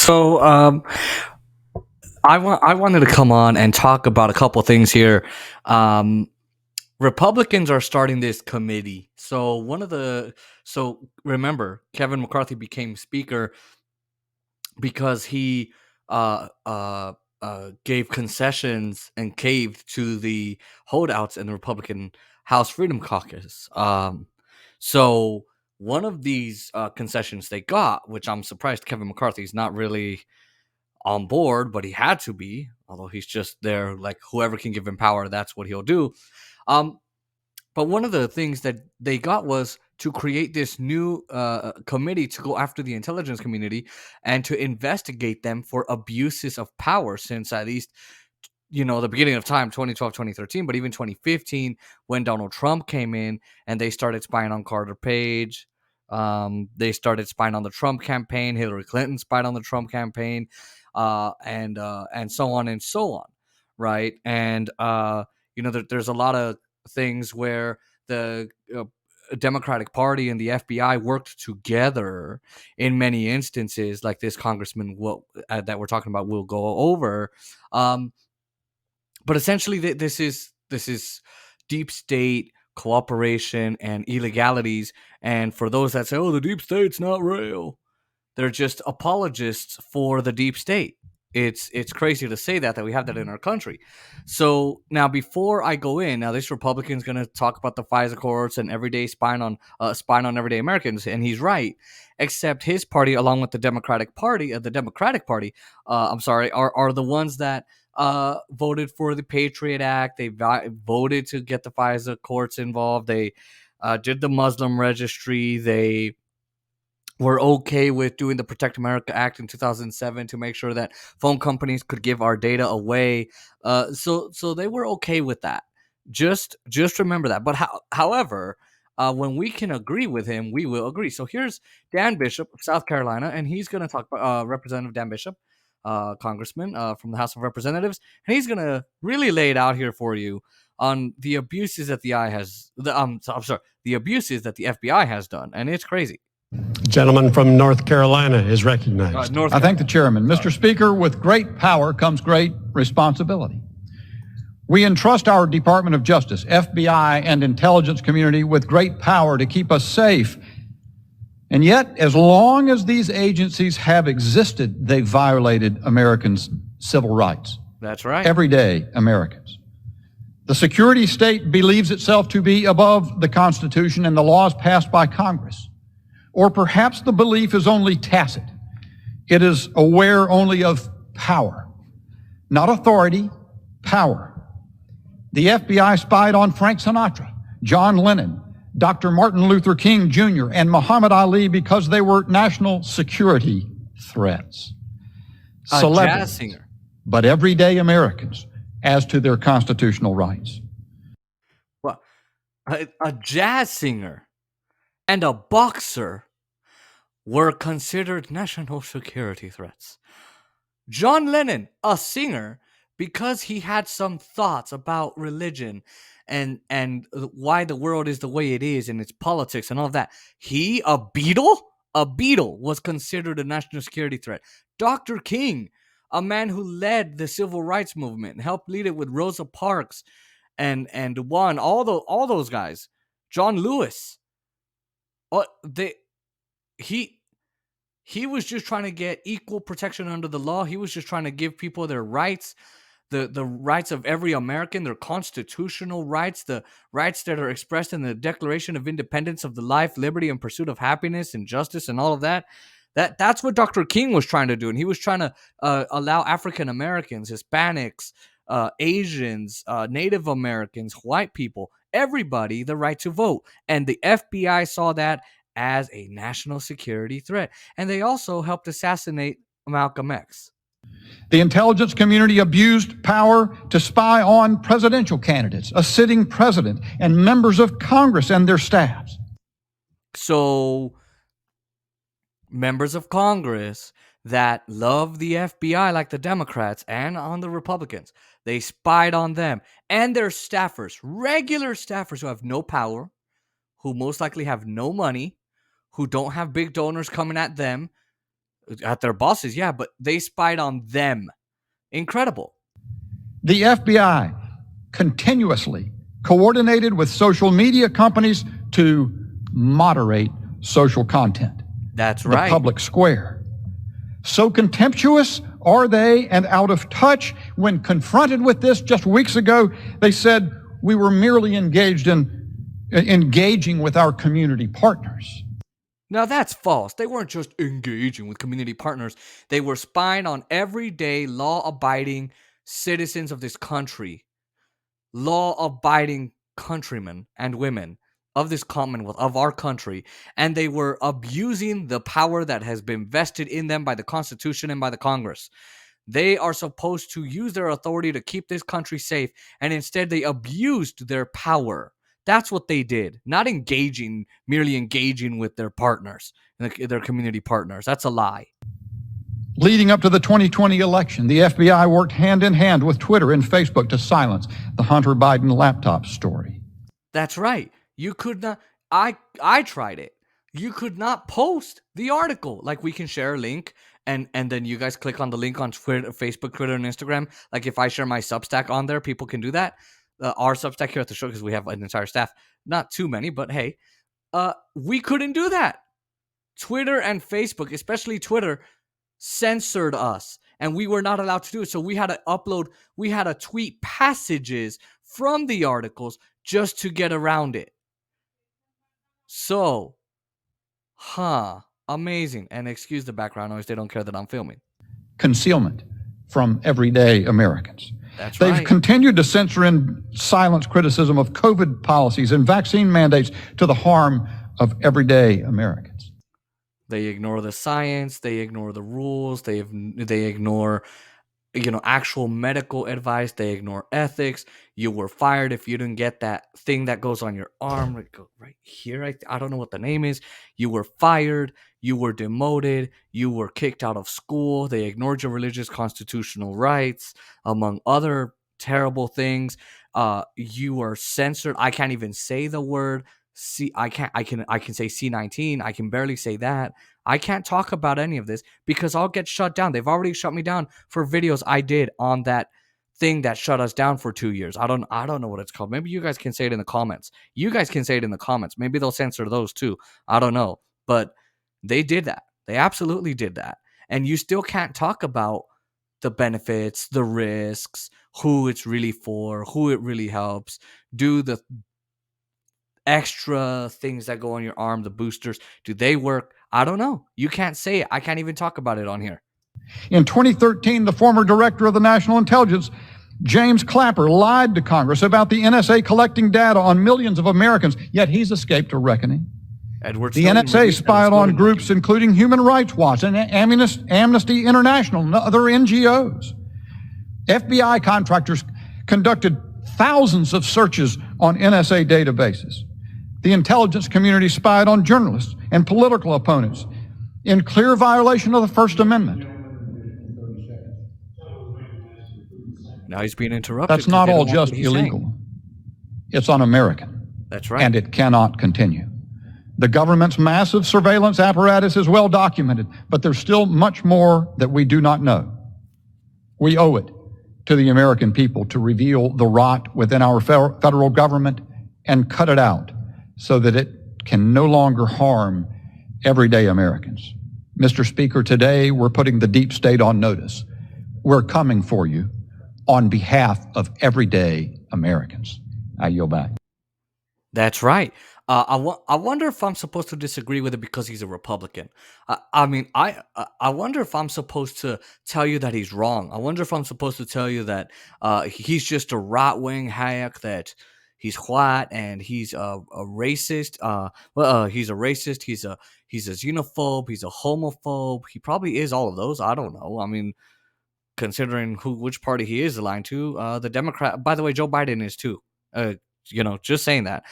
So, I wanted to come on and talk about a couple things here. Um, Republicans are starting this committee. So remember, Kevin McCarthy became Speaker because he uh, uh, gave concessions and caved to the holdouts in the Republican House Freedom Caucus. So one of these concessions they got, which I'm surprised Kevin McCarthy is not really on board, but he had to be, although he's just there, like whoever can give him power, that's what he'll do. Um, but one of the things that they got was to create this new committee to go after the intelligence community and to investigate them for abuses of power since at least the beginning of time 2012, 2013, but even 2015 when Donald Trump came in and they started spying on Carter Page. They started spying on the Trump campaign. Hillary Clinton spied on the Trump campaign, and so on and so on, right? And there's a lot of things where the Democratic Party and the FBI worked together in many instances, like this congressman that we're talking about will go over. But essentially, this is deep state cooperation and illegalities. And for those that say, "Oh, the deep state's not real," they're just apologists for the deep state. It's crazy to say that we have that in our country. So now, before I go in, now this Republican's going to talk about the FISA courts and everyday spying on everyday Americans, and he's right. Except his party, along with the Democratic Party, I'm sorry, are the ones that voted for the Patriot Act. They voted to get the FISA courts involved. They did the Muslim registry. They were okay with doing the Protect America Act in 2007 to make sure that phone companies could give our data away. So they were okay with that. Just remember that. But however, when we can agree with him, we will agree. So here's Dan Bishop of South Carolina, and he's going to talk about Representative Dan Bishop, Congressman from the House of Representatives, and he's going to really lay it out here for you on the abuses that the abuses that the FBI has done, and it's crazy. Gentleman from North Carolina is recognized. I thank the chairman. Mr. Speaker, with great power comes great responsibility. We entrust our Department of Justice, FBI, and intelligence community with great power to keep us safe. And yet, as long as these agencies have existed, they've violated Americans' civil rights. That's right. Everyday Americans. The security state believes itself to be above the Constitution and the laws passed by Congress. Or perhaps the belief is only tacit. It is aware only of power, not authority, power. The FBI spied on Frank Sinatra, John Lennon, Dr. Martin Luther King Jr., and Muhammad Ali because they were national security threats. Celebrities, jazz singer. But everyday Americans as to their constitutional rights. Well, a jazz singer and a boxer were considered national security threats. John Lennon, a singer, because he had some thoughts about religion and why the world is the way it is and its politics and all of that. A Beatle was considered a national security threat. Dr. King, a man who led the civil rights movement and helped lead it with Rosa Parks and won all those guys. John Lewis. He was just trying to get equal protection under the law. He was just trying to give people their rights, the rights of every American, their constitutional rights, the rights that are expressed in the Declaration of Independence of the life, liberty, and pursuit of happiness and justice and all of that. That's what Dr. King was trying to do. And he was trying to allow African Americans, Hispanics, Asians, Native Americans, white people, everybody the right to vote. And the FBI saw that as a national security threat. And they also helped assassinate Malcolm X. The intelligence community abused power to spy on presidential candidates, a sitting president, and members of Congress and their staffs. So, members of Congress that love the FBI like the Democrats and on the Republicans, they spied on them and their staffers, regular staffers who have no power, who most likely have no money, who don't have big donors coming at them, At their bosses, yeah, but they spied on them. Incredible. The FBI continuously coordinated with social media companies to moderate social content. That's the right. public square. So contemptuous are they and out of touch. When confronted with this just weeks ago, they said we were merely engaging with our community partners. Now that's false. They weren't just engaging with community partners. They were spying on everyday law-abiding citizens of this country. Law-abiding countrymen and women of this commonwealth, of our country, and they were abusing the power that has been vested in them by the Constitution and by the Congress. They are supposed to use their authority to keep this country safe, and instead they abused their power. That's what they did. Not merely engaging with their partners, their community partners. That's a lie. Leading up to the 2020 election, the FBI worked hand in hand with Twitter and Facebook to silence the Hunter Biden laptop story. That's right. You could not. I tried it. You could not post the article. Like, we can share a link, and then you guys click on the link on Twitter, Facebook, Twitter, and Instagram. Like, if I share my Substack on there, people can do that. Our Substack here at the show, because we have an entire staff, not too many, but hey, we couldn't do that. Twitter and Facebook, especially Twitter, censored us, and we were not allowed to do it. So we had to tweet passages from the articles just to get around it. So, amazing. And excuse the background noise, they don't care that I'm filming. Concealment from everyday Americans. That's They've right. continued to censor and silence criticism of COVID policies and vaccine mandates to the harm of everyday Americans. They ignore the science, they ignore the rules, they ignore actual medical advice, they ignore ethics. You were fired if you didn't get that thing that goes on your arm right here. I don't know what the name is. You were fired, you were demoted, you were kicked out of school. They ignored your religious constitutional rights, among other terrible things. You were censored. I can't even say the word I can say C-19. I can barely say that. I can't talk about any of this because I'll get shut down. They've already shut me down for videos I did on that thing that shut us down for 2 years. I don't know what it's called. Maybe you guys can say it in the comments. Maybe they'll censor those too. I don't know. But they did that. They absolutely did that. And you still can't talk about the benefits, the risks, who it's really for, who it really helps, do the extra things that go on your arm, the boosters, do they work? I don't know. You can't say it. I can't even talk about it on here. In 2013, the former director of the National Intelligence, James Clapper, lied to Congress about the NSA collecting data on millions of Americans, yet he's escaped a reckoning. The NSA spied on groups including Human Rights Watch and Amnesty International and other NGOs. FBI contractors conducted thousands of searches on NSA databases. The intelligence community spied on journalists and political opponents in clear violation of the First Amendment. Now he's being interrupted. That's not all just illegal. It's un-American. That's right. And it cannot continue. The government's massive surveillance apparatus is well documented, but there's still much more that we do not know. We owe it to the American people to reveal the rot within our federal government and cut it out so that it can no longer harm everyday Americans. Mr. Speaker, today we're putting the deep state on notice. We're coming for you on behalf of everyday Americans. I yield back. That's right. I wonder if I'm supposed to disagree with it because he's a Republican. I wonder if I'm supposed to tell you that he's wrong. I wonder if I'm supposed to tell you that he's just a right-wing hack, that he's white and he's a racist. He's a racist. He's a xenophobe. He's a homophobe. He probably is all of those. I don't know. I mean, considering which party he is aligned to, the Democrat. By the way, Joe Biden is too. Just saying that.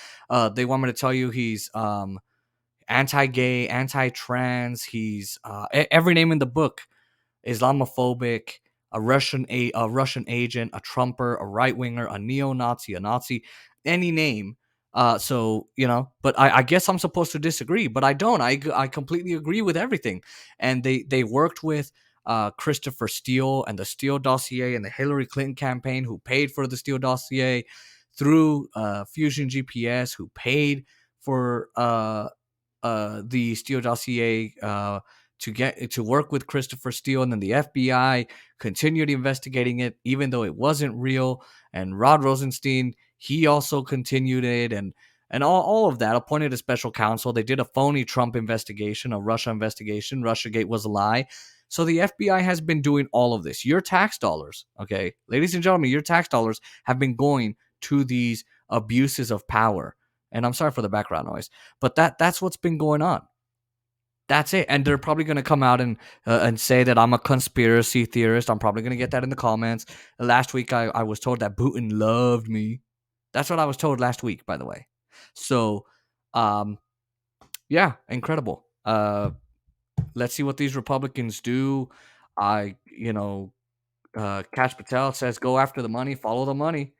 They want me to tell you he's anti-gay, anti-trans. He's every name in the book: Islamophobic, a Russian agent, a Trumper, a right-winger, a neo-Nazi, a Nazi. Any name. So but I guess I'm supposed to disagree, but I don't. I completely agree with everything. And they worked with Christopher Steele and the Steele dossier and the Hillary Clinton campaign, who paid for the Steele dossier, through Fusion GPS, who paid for the Steele dossier, to work with Christopher Steele, and then the FBI continued investigating it, even though it wasn't real. And Rod Rosenstein, he also continued it, and all of that. Appointed a special counsel. They did a phony Trump investigation, a Russia investigation. Russiagate was a lie. So the FBI has been doing all of this. Your tax dollars, okay, ladies and gentlemen, your tax dollars have been going to these abuses of power. And I'm sorry for the background noise, but that's what's been going on. That's it. And they're probably going to come out and say that I'm a conspiracy theorist. I'm probably going to get that in the comments. Last week, I was told that Putin loved me. That's what I was told last week, by the way. So, yeah, incredible. Let's see what these Republicans do. Kash Patel says, go after the money, follow the money.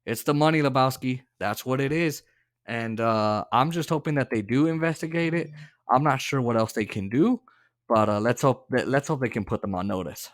It's the money, Lebowski. That's what it is. And I'm just hoping that they do investigate it. I'm not sure what else they can do, but let's hope they can put them on notice.